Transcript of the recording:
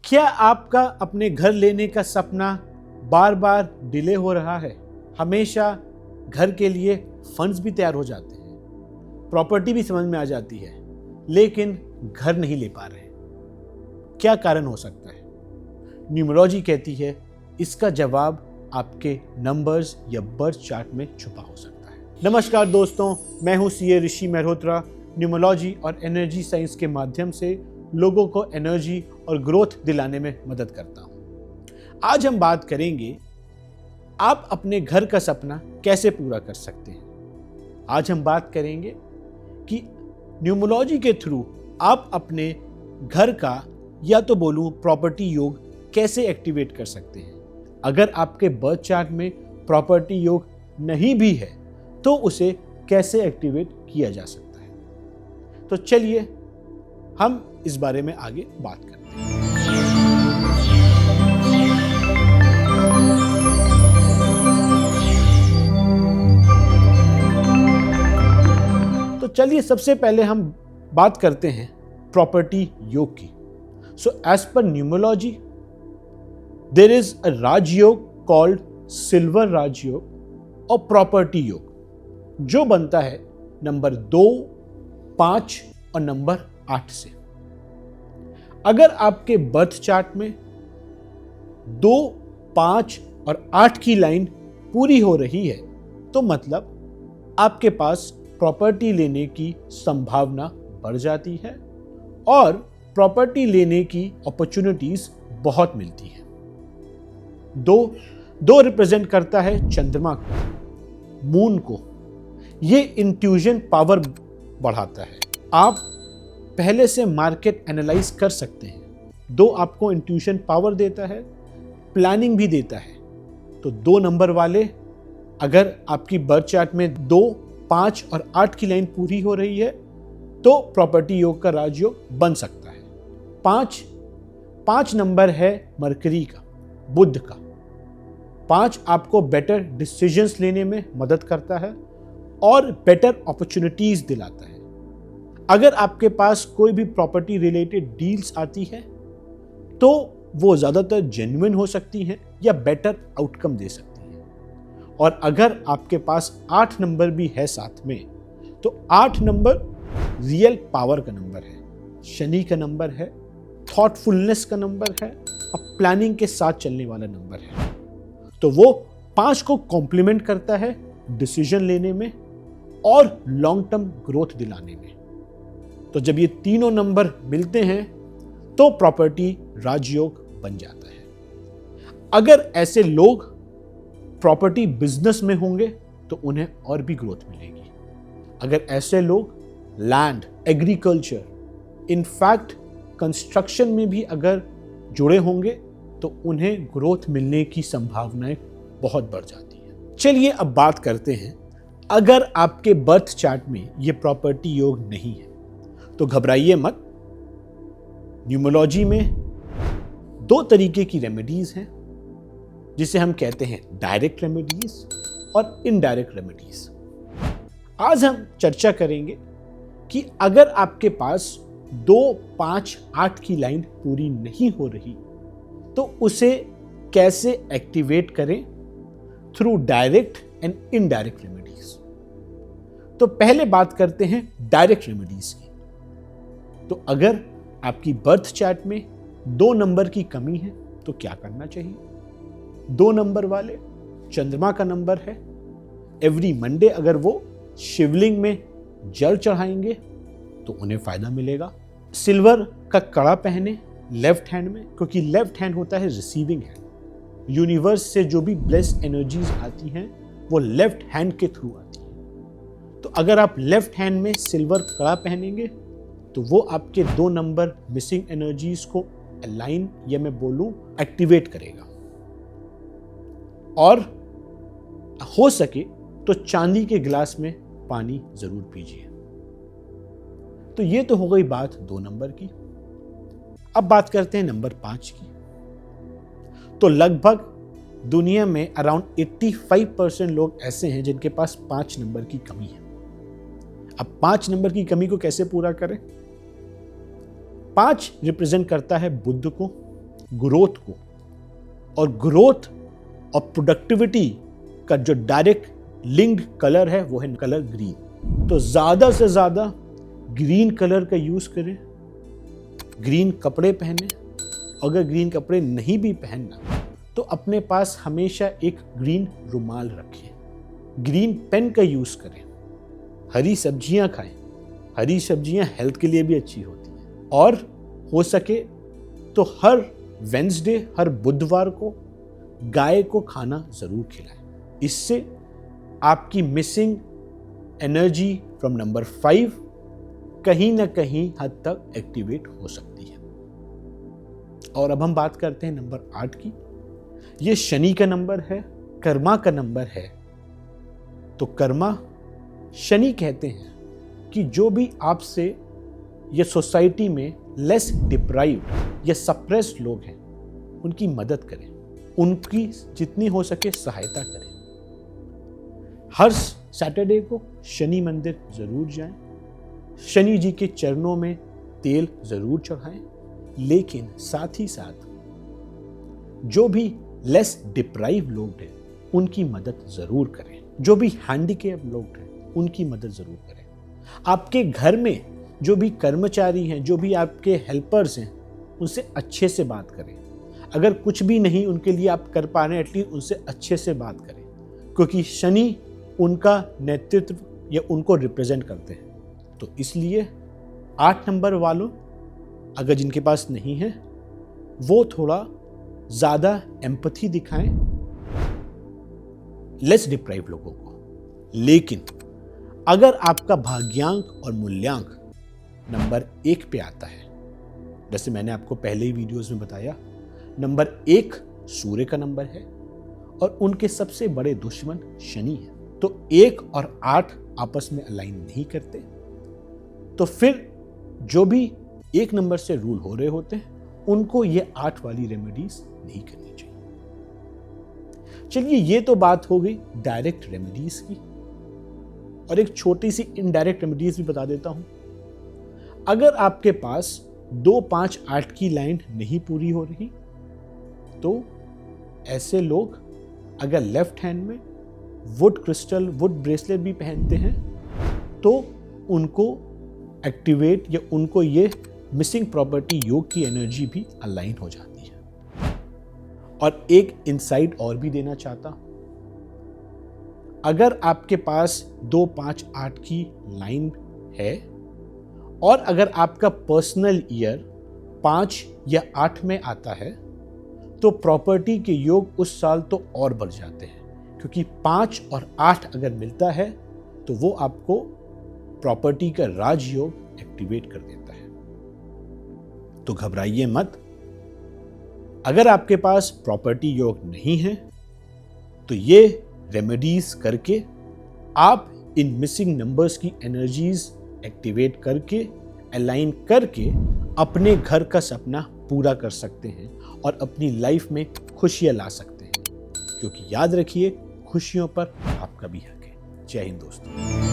क्या आपका अपने घर लेने का सपना बार बार डिले हो रहा है? हमेशा घर के लिए फंड्स भी तैयार हो जाते हैं, प्रॉपर्टी भी समझ में आ जाती है, लेकिन घर नहीं ले पा रहे। क्या कारण हो सकता है? न्यूमरोलॉजी कहती है इसका जवाब आपके नंबर्स या बर्थ चार्ट में छुपा हो सकता है। नमस्कार दोस्तों, मैं हूं सीए ऋषि मेहरोत्रा। न्यूमरोलॉजी और एनर्जी साइंस के माध्यम से लोगों को एनर्जी और ग्रोथ दिलाने में मदद करता हूं। आज हम बात करेंगे आप अपने घर का सपना कैसे पूरा कर सकते हैं। आज हम बात करेंगे कि न्यूमरोलॉजी के थ्रू आप अपने घर का या तो बोलूं प्रॉपर्टी योग कैसे एक्टिवेट कर सकते हैं। अगर आपके बर्थ चार्ट में प्रॉपर्टी योग नहीं भी है तो उसे कैसे एक्टिवेट किया जा सकता है। तो चलिए हम इस बारे में आगे बात करते हैं। तो चलिए सबसे पहले हम बात करते हैं प्रॉपर्टी योग की। सो एज पर numerology there is a Rajyog called silver Rajyog और प्रॉपर्टी योग जो बनता है नंबर 2, 5 और नंबर 8 से। अगर आपके बर्थ चार्ट में 2, 5 और 8 की लाइन पूरी हो रही है तो मतलब आपके पास प्रॉपर्टी लेने की संभावना बढ़ जाती है और प्रॉपर्टी लेने की अपॉर्चुनिटीज बहुत मिलती है। दो रिप्रेजेंट करता है चंद्रमा को, मून को। ये इंट्यूजन पावर बढ़ाता है। आप पहले से मार्केट एनालाइज कर सकते हैं। 2 आपको इंट्यूशन पावर देता है, प्लानिंग भी देता है। तो 2 नंबर वाले, अगर आपकी बर्थ चार्ट में 2, 5 और 8 की लाइन पूरी हो रही है तो प्रॉपर्टी योग का राजयोग बन सकता है। 5 नंबर है मरकरी का, बुध का। 5 आपको बेटर डिसीजंस लेने में मदद करता है और बेटर अपॉर्चुनिटीज दिलाता है। अगर आपके पास कोई भी प्रॉपर्टी रिलेटेड डील्स आती है तो वो ज़्यादातर जेन्युइन हो सकती हैं या बेटर आउटकम दे सकती हैं। और अगर आपके पास 8 नंबर भी है साथ में तो 8 नंबर रियल पावर का नंबर है, शनि का नंबर है, थॉटफुलनेस का नंबर है और प्लानिंग के साथ चलने वाला नंबर है। तो वो 5 को कॉम्प्लीमेंट करता है डिसीजन लेने में और लॉन्ग टर्म ग्रोथ दिलाने में। तो जब ये तीनों नंबर मिलते हैं तो प्रॉपर्टी राजयोग बन जाता है। अगर ऐसे लोग प्रॉपर्टी बिजनेस में होंगे तो उन्हें और भी ग्रोथ मिलेगी। अगर ऐसे लोग लैंड, एग्रीकल्चर, इनफैक्ट कंस्ट्रक्शन में भी अगर जुड़े होंगे तो उन्हें ग्रोथ मिलने की संभावनाएं बहुत बढ़ जाती है। चलिए अब बात करते हैं, अगर आपके बर्थ चार्ट में ये प्रॉपर्टी योग नहीं है तो घबराइए मत। न्यूमरोलॉजी में 2 तरीके की रेमेडीज हैं जिसे हम कहते हैं डायरेक्ट रेमेडीज और इनडायरेक्ट रेमेडीज। आज हम चर्चा करेंगे कि अगर आपके पास 2, 5, 8 की लाइन पूरी नहीं हो रही तो उसे कैसे एक्टिवेट करें through direct and indirect remedies. तो पहले बात करते हैं डायरेक्ट रेमेडीज की। तो अगर आपकी बर्थ चार्ट में 2 नंबर की कमी है तो क्या करना चाहिए? 2 नंबर वाले, चंद्रमा का नंबर है। एवरी मंडे अगर वो शिवलिंग में जल चढ़ाएंगे तो उन्हें फायदा मिलेगा। सिल्वर का कड़ा पहने लेफ्ट हैंड में, क्योंकि लेफ्ट हैंड होता है रिसीविंग हैंड। यूनिवर्स से जो भी ब्लेस्ड एनर्जीज आती हैं वो लेफ्ट हैंड के थ्रू आती है। तो अगर आप लेफ्ट हैंड में सिल्वर कड़ा पहनेंगे तो वो आपके 2 नंबर मिसिंग एनर्जीज को अलाइन या मैं बोलूं एक्टिवेट करेगा। और हो सके तो चांदी के गिलास में पानी जरूर पीजिए। तो ये तो हो गई बात 2 नंबर की। अब बात करते हैं नंबर 5 की। तो लगभग दुनिया में अराउंड 85% लोग ऐसे हैं जिनके पास 5 नंबर की कमी है। अब 5 नंबर की कमी को कैसे पूरा करें? 5 रिप्रेजेंट करता है बुध को, ग्रोथ को, और ग्रोथ और प्रोडक्टिविटी का जो डायरेक्ट लिंक्ड कलर है वो है कलर ग्रीन। तो ज़्यादा से ज़्यादा ग्रीन कलर का यूज़ करें, ग्रीन कपड़े पहने। अगर ग्रीन कपड़े नहीं भी पहनना तो अपने पास हमेशा एक ग्रीन रुमाल रखें, ग्रीन पेन का यूज़ करें, हरी सब्जियां खाएं। हरी सब्जियां हेल्थ के लिए भी अच्छी होती हैं, और हो सके तो हर वेंसडे, हर बुधवार को गाय को खाना ज़रूर खिलाएं। इससे आपकी मिसिंग एनर्जी फ्रॉम नंबर 5 कहीं ना कहीं हद तक एक्टिवेट हो सकती है। और अब हम बात करते हैं नंबर 8 की। ये शनि का नंबर है, कर्मा का नंबर है। तो कर्मा, शनि कहते हैं कि जो भी आपसे या सोसाइटी में लेस डिप्राइव्ड या सप्रेस्ड लोग हैं उनकी मदद करें, उनकी जितनी हो सके सहायता करें। हर सैटरडे को शनि मंदिर जरूर जाएं, शनि जी के चरणों में तेल जरूर चढ़ाएं, लेकिन साथ ही साथ जो भी लेस डिप्राइव लोग हैं उनकी मदद जरूर करें। जो भी हैंडीकैप लोग हैं उनकी मदद जरूर करें। आपके घर में जो भी कर्मचारी हैं, जो भी आपके हेल्पर्स हैं, उनसे अच्छे से बात करें। अगर कुछ भी नहीं उनके लिए आप कर पा रहे हैं, एटलीस्ट उनसे अच्छे से बात करें, क्योंकि शनि उनका नेतृत्व या उनको रिप्रेजेंट करते हैं। तो इसलिए 8 नंबर वालों, अगर जिनके पास नहीं है वो थोड़ा ज़्यादा एम्पैथी दिखाएं लेस डिप्राइव लोगों को। लेकिन अगर आपका भाग्यांक और मूल्यांक नंबर 1 पे आता है, जैसे मैंने आपको पहले ही वीडियोस में बताया, नंबर 1 सूर्य का नंबर है और उनके सबसे बड़े दुश्मन शनि है। तो 1 और 8 आपस में अलाइन नहीं करते, तो फिर जो भी 1 नंबर से रूल हो रहे होते हैं उनको ये 8 वाली रेमेडीज नहीं करनी चाहिए। चलिए, ये तो बात हो गई डायरेक्ट रेमेडीज की, और एक छोटी सी इनडायरेक्ट रेमेडीज भी बता देता हूं। अगर आपके पास 2, 5, 8 की लाइन नहीं पूरी हो रही, तो ऐसे लोग अगर लेफ्ट हैंड में वुड क्रिस्टल, वुड ब्रेसलेट भी पहनते हैं तो उनको एक्टिवेट या उनको ये मिसिंग प्रॉपर्टी योग की एनर्जी भी अलाइन हो जाती है। और एक इनसाइट और भी देना चाहता हूं, अगर आपके पास 2, 5, 8 की लाइन है और अगर आपका पर्सनल ईयर 5 या 8 में आता है, तो प्रॉपर्टी के योग उस साल तो और बढ़ जाते हैं, क्योंकि 5 और 8 अगर मिलता है तो वो आपको प्रॉपर्टी का राजयोग एक्टिवेट कर देता है। तो घबराइए मत। अगर आपके पास प्रॉपर्टी योग नहीं है तो ये रेमेडीज करके आप इन मिसिंग नंबर्स की एनर्जीज एक्टिवेट करके, अलाइन करके अपने घर का सपना पूरा कर सकते हैं और अपनी लाइफ में खुशियां ला सकते हैं, क्योंकि याद रखिए खुशियों पर आपका भी हक है। जय हिंद दोस्तों।